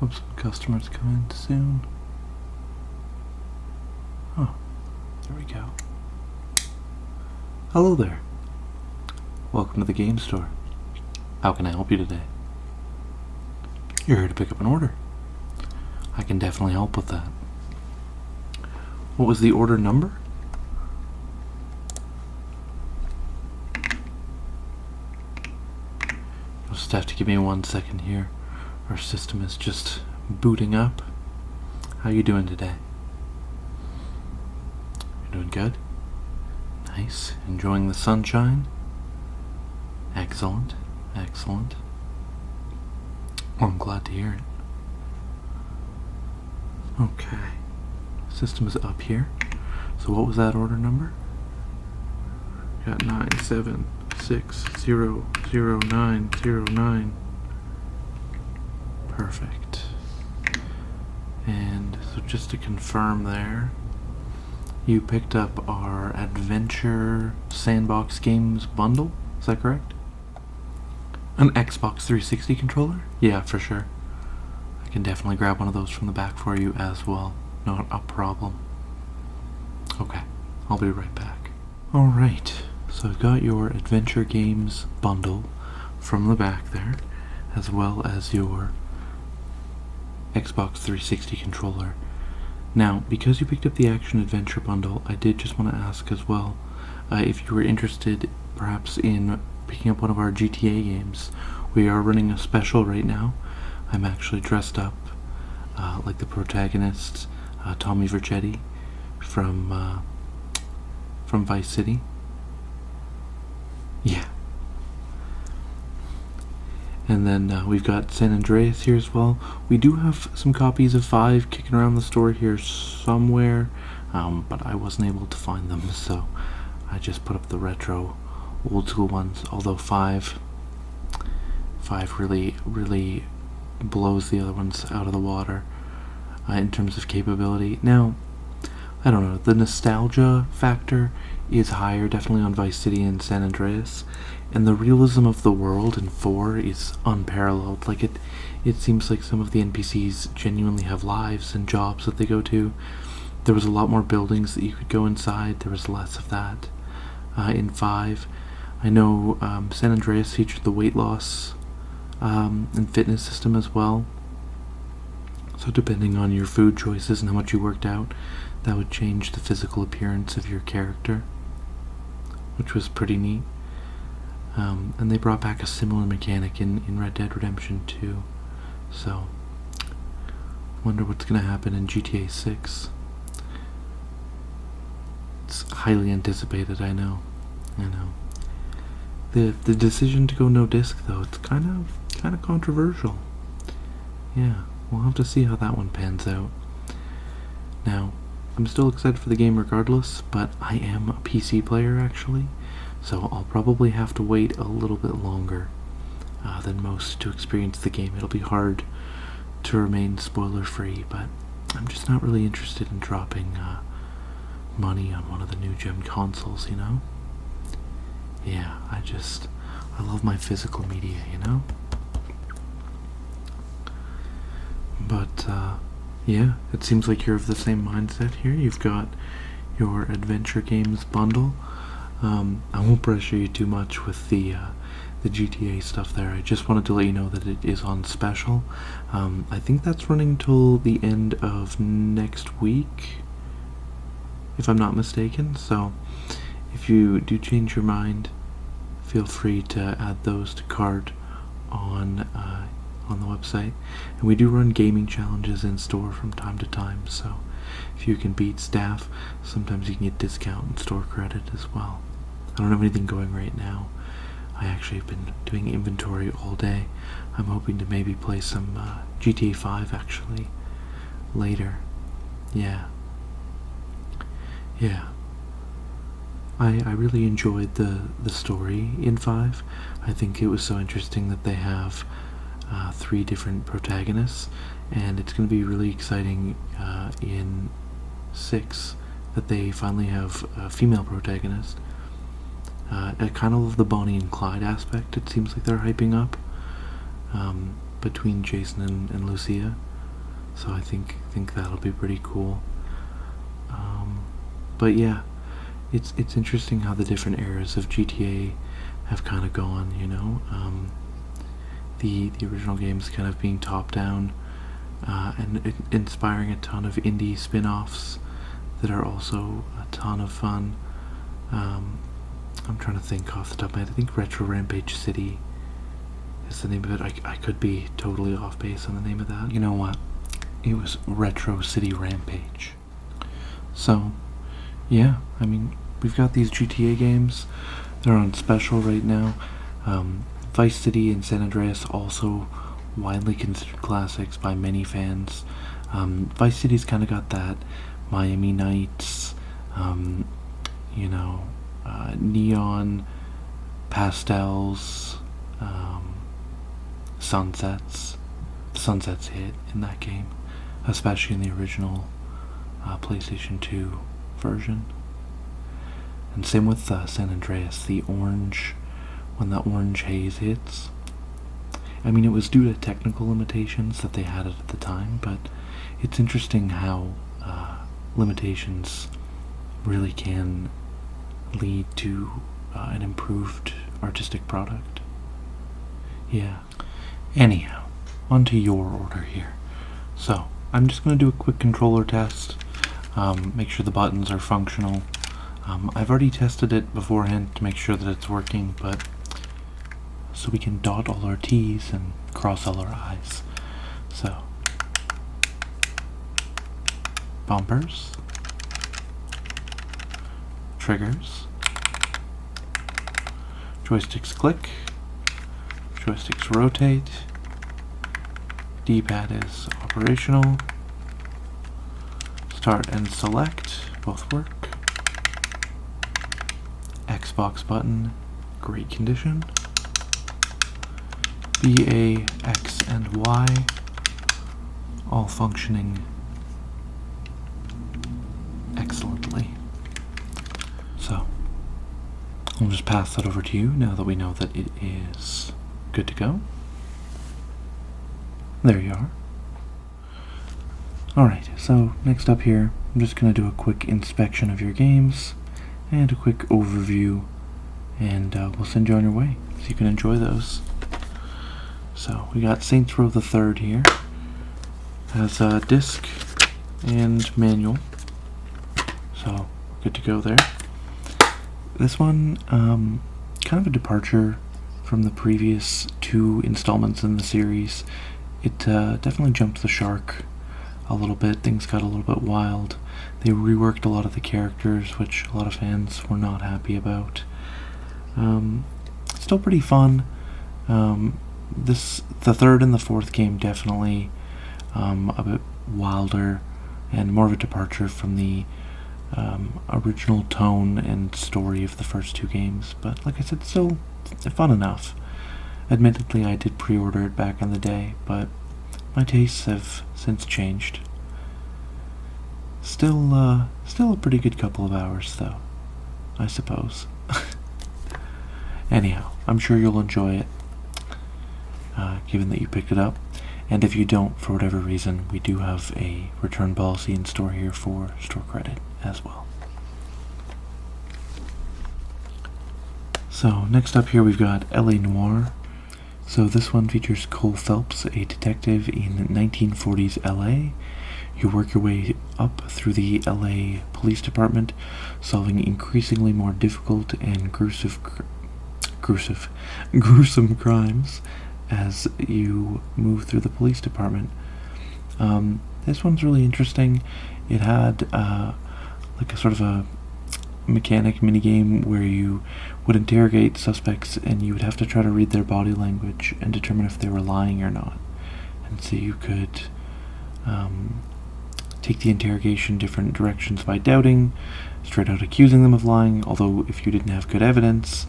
Hope some customers come in soon. Oh, there we go. Hello there. Welcome to the Game Store. How can I help you today? You're here to pick up an order. I can definitely help with that. What was the order number? You'll just have to give me 1 second here. Our system is just booting up. How you doing today? You're doing good? Nice. Enjoying the sunshine? Excellent. Excellent. Well, I'm glad to hear it. Okay. System is up here. So what was that order number? Got 976000909. Perfect. And so just to confirm there, you picked up our Adventure Sandbox Games bundle, is that correct? An Xbox 360 controller? Yeah, for sure. I can definitely grab one of those from the back for you as well. Not a problem. Okay, I'll be right back. Alright, so I've got your Adventure Games bundle from the back there, as well as your Xbox 360 controller. Now, because you picked up the Action Adventure bundle, I did just want to ask as well if you were interested perhaps in picking up one of our GTA games. We are running a special right now. I'm actually dressed up like the protagonist, Tommy Vercetti from Vice City. Yeah. And then we've got San Andreas here as well. We do have some copies of 5 kicking around the store here somewhere, but I wasn't able to find them, so I just put up the retro old school ones, although 5 really blows the other ones out of the water in terms of capability. Now, I don't know, the nostalgia factor is higher definitely on Vice City and San Andreas, and the realism of the world in 4 is unparalleled. Like it seems like some of the NPCs genuinely have lives and jobs that they go to. There was a lot more buildings that you could go inside. There was less of that in 5. I know San Andreas featured the weight loss and fitness system as well. So depending on your food choices and how much you worked out, that would change the physical appearance of your character, which was pretty neat. And they brought back a similar mechanic in Red Dead Redemption 2. So, wonder what's going to happen in GTA 6. It's highly anticipated, I know. The decision to go no disc, though, it's kind of controversial. Yeah, we'll have to see how that one pans out. Now, I'm still excited for the game regardless, but I am a PC player actually, so I'll probably have to wait a little bit longer than most to experience the game. It'll be hard to remain spoiler free, but I'm just not really interested in dropping money on one of the new gen consoles, you know? Yeah, I love my physical media, you know? But, yeah, it seems like you're of the same mindset here. You've got your Adventure Games bundle. I won't pressure you too much with the GTA stuff there. I just wanted to let you know that it is on special. I think that's running till the end of next week, if I'm not mistaken. So if you do change your mind, feel free to add those to cart on the website. And we do run gaming challenges in store from time to time, so if you can beat staff, sometimes you can get discount and store credit as well. I don't have anything going right now. I actually have been doing inventory all day. I'm hoping to maybe play some GTA 5 actually later. Yeah. I really enjoyed the story in 5. I think it was so interesting that they have 3 different protagonists, and it's going to be really exciting in 6 that they finally have a female protagonist. I kind of love the Bonnie and Clyde aspect. It seems like they're hyping up between Jason and Lucia. So I think that'll be pretty cool. But yeah, it's interesting how the different eras of GTA have kind of gone. The original games kind of being top down, and inspiring a ton of indie spin-offs that are also a ton of fun. I'm trying to think off the top of my head. I think Retro Rampage City is the name of it. I could be totally off base on the name of that. You know what? It was Retro City Rampage. So, yeah, I mean, we've got these GTA games. They're on special right now. Vice City and San Andreas also widely considered classics by many fans. Vice City's kind of got that Miami Nights, neon pastels, sunsets. Sunsets hit in that game, especially in the original PlayStation 2 version. And same with San Andreas, the orange, when the orange haze hits. I mean, it was due to technical limitations that they had it at the time, but it's interesting how limitations really can lead to an improved artistic product. Yeah. Anyhow, onto your order here. So, I'm just going to do a quick controller test, make sure the buttons are functional. I've already tested it beforehand to make sure that it's working, but so we can dot all our T's and cross all our I's. So, bumpers, triggers, joysticks click, joysticks rotate, D-pad is operational, start and select both work, Xbox button, great condition, BA, X, and Y, all functioning excellently. So, I'll just pass that over to you now that we know that it is good to go. There you are. Alright, so next up here, I'm just going to do a quick inspection of your games and a quick overview, and we'll send you on your way so you can enjoy those. So we got Saints Row the Third here. Has a disc and manual, so good to go there. This one, kind of a departure from the previous two installments in the series. It definitely jumped the shark a little bit. Things got a little bit wild. They reworked a lot of the characters, which a lot of fans were not happy about. Still pretty fun. The third and the fourth game definitely a bit wilder and more of a departure from the original tone and story of the first two games. But like I said, still fun enough. Admittedly, I did pre-order it back in the day, but my tastes have since changed. Still a pretty good couple of hours, though, I suppose. Anyhow, I'm sure you'll enjoy it, given that you picked it up. And if you don't, for whatever reason, we do have a return policy in store here for store credit as well. So, next up here we've got LA Noire. So this one features Cole Phelps, a detective in 1940s LA. You work your way up through the LA Police Department, solving increasingly more difficult and gruesome crimes as you move through the police department. This one's really interesting. It had like a sort of a mechanic minigame where you would interrogate suspects and you would have to try to read their body language and determine if they were lying or not. And so you could take the interrogation different directions by doubting, straight out accusing them of lying, although if you didn't have good evidence,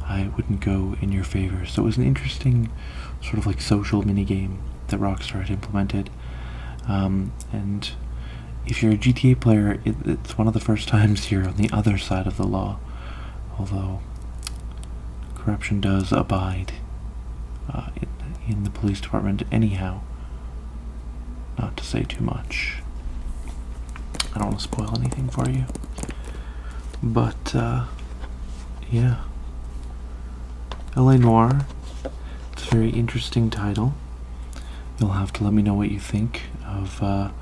it wouldn't go in your favor. So it was an interesting sort of like social minigame that Rockstar had implemented. And if you're a GTA player, it's one of the first times you're on the other side of the law, although corruption does abide in the police department anyhow. not to say too much. I don't want to spoil anything for you. But, yeah. Noire. It's a very interesting title. You'll have to let me know what you think of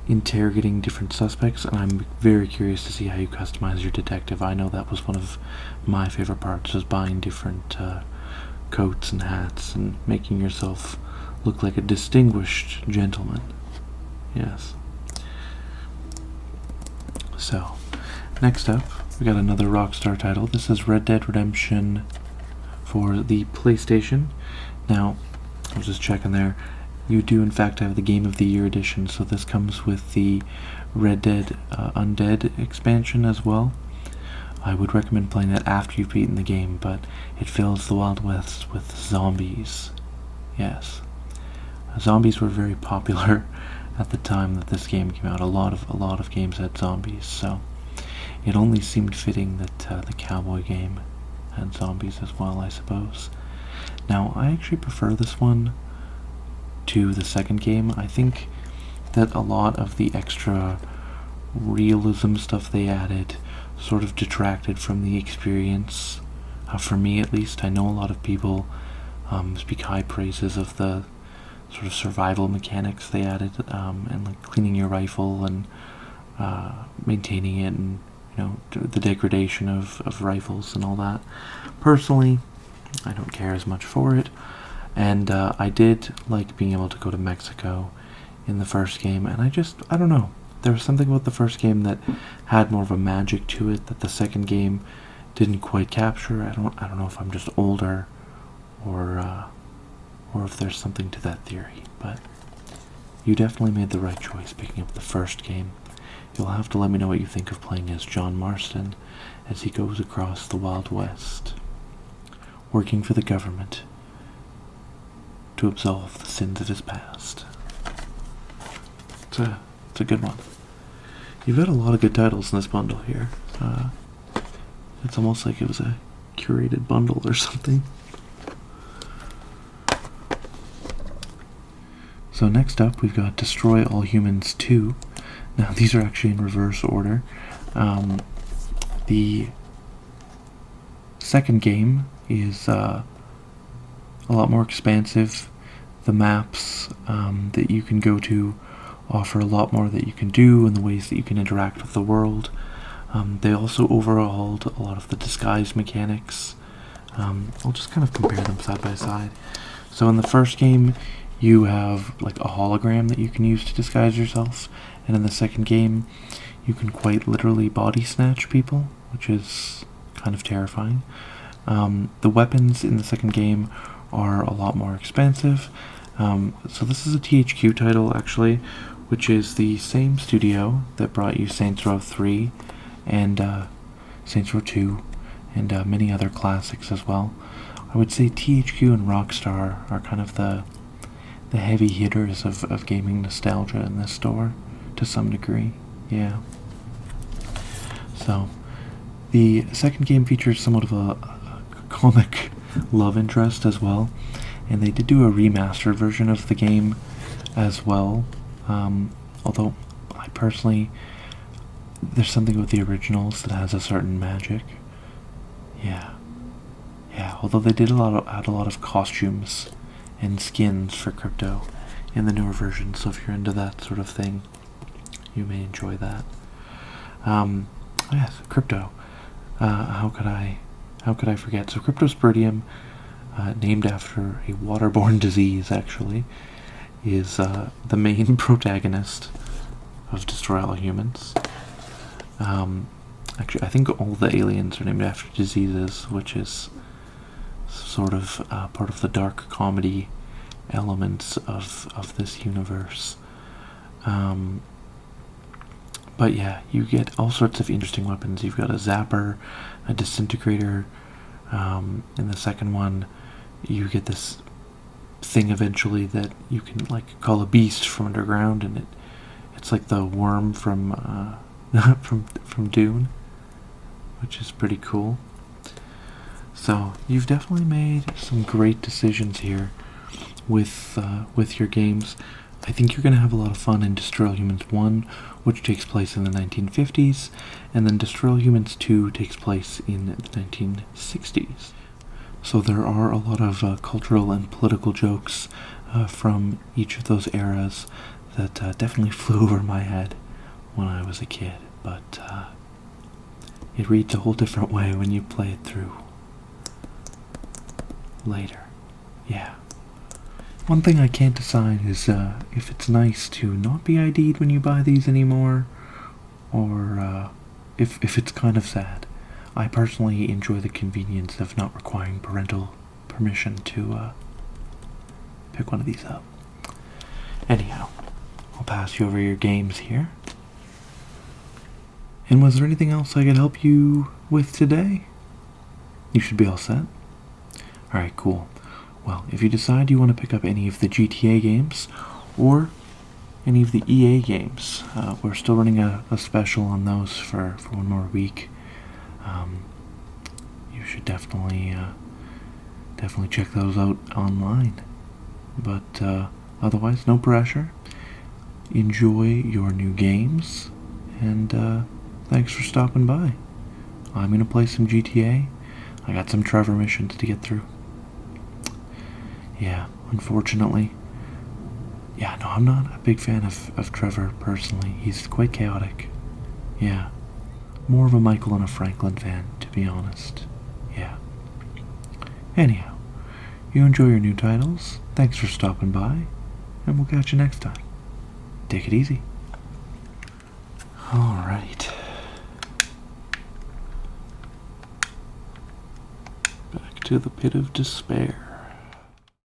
interrogating different suspects, and I'm very curious to see how you customize your detective. I know that was one of my favorite parts, was buying different coats and hats and making yourself look like a distinguished gentleman. Yes. So, next up, we got another Rockstar title. This is Red Dead Redemption for the PlayStation. Now, I was just checking there. You do, in fact, have the Game of the Year edition, so this comes with the Red Dead Undead expansion as well. I would recommend playing that after you've beaten the game, but it fills the Wild West with zombies. Yes. Zombies were very popular at the time that this game came out. A lot of games had zombies, so it only seemed fitting that the cowboy game had zombies as well, I suppose. Now, I actually prefer this one to the second game. I think that a lot of the extra realism stuff they added sort of detracted from the experience, for me at least. I know a lot of people speak high praises of the sort of survival mechanics they added, and like cleaning your rifle and maintaining it, and the degradation of rifles and all that. Personally, I don't care as much for it, and I did like being able to go to Mexico in the first game, and I don't know, there was something about the first game that had more of a magic to it that the second game didn't quite capture. I don't know if I'm just older, or if there's something to that theory, but you definitely made the right choice picking up the first game. You'll have to let me know what you think of playing as John Marston as he goes across the Wild West, working for the government to absolve the sins of his past. It's a good one. You've got a lot of good titles in this bundle here. It's almost like it was a curated bundle or something. So next up, we've got Destroy All Humans 2. Now, these are actually in reverse order. The second game is a lot more expansive. The maps that you can go to offer a lot more that you can do and the ways that you can interact with the world. They also overhauled a lot of the disguise mechanics. I'll just kind of compare them side by side. So in the first game, you have like a hologram that you can use to disguise yourself, and in the second game, you can quite literally body snatch people, which is kind of terrifying. The weapons in the second game are a lot more expensive. So this is a THQ title, actually, which is the same studio that brought you Saints Row 3 and Saints Row 2 and many other classics as well. I would say THQ and Rockstar are kind of the heavy hitters of gaming nostalgia in this store, to some degree. Yeah. So, the second game features somewhat of a comic love interest as well, and they did do a remastered version of the game as well, although I personally, there's something with the originals that has a certain magic. Yeah, although they did add a lot of costumes and skins for crypto in the newer version, so if you're into that sort of thing, you may enjoy that. Yes, crypto. How could I forget? So Cryptosporidium, named after a waterborne disease, actually, is the main protagonist of Destroy All Humans. Actually, I think all the aliens are named after diseases, which is sort of part of the dark comedy elements of this universe. But yeah, you get all sorts of interesting weapons. You've got a zapper, a disintegrator. In the second one, you get this thing eventually that you can like call a beast from underground, and it's like the worm from from Dune, which is pretty cool. So you've definitely made some great decisions here with your games. I think you're going to have a lot of fun in Destroy All Humans 1, which takes place in the 1950s, and then Destroy All Humans 2 takes place in the 1960s. So there are a lot of cultural and political jokes from each of those eras that definitely flew over my head when I was a kid, but it reads a whole different way when you play it through later. Yeah. One thing I can't decide is if it's nice to not be ID'd when you buy these anymore, or if it's kind of sad. I personally enjoy the convenience of not requiring parental permission to pick one of these up. Anyhow, I'll pass you over your games here. And was there anything else I could help you with today? You should be all set. Alright, cool. Well, if you decide you want to pick up any of the GTA games, or any of the EA games, we're still running a special on those for one more week. You should definitely check those out online. But otherwise, no pressure. Enjoy your new games, and thanks for stopping by. I'm going to play some GTA. I got some Trevor missions to get through. Yeah, unfortunately. Yeah, no, I'm not a big fan of Trevor personally. He's quite chaotic. Yeah. More of a Michael and a Franklin fan, to be honest. Yeah. Anyhow, you enjoy your new titles. Thanks for stopping by, and we'll catch you next time. Take it easy. Alright. Back to the pit of despair.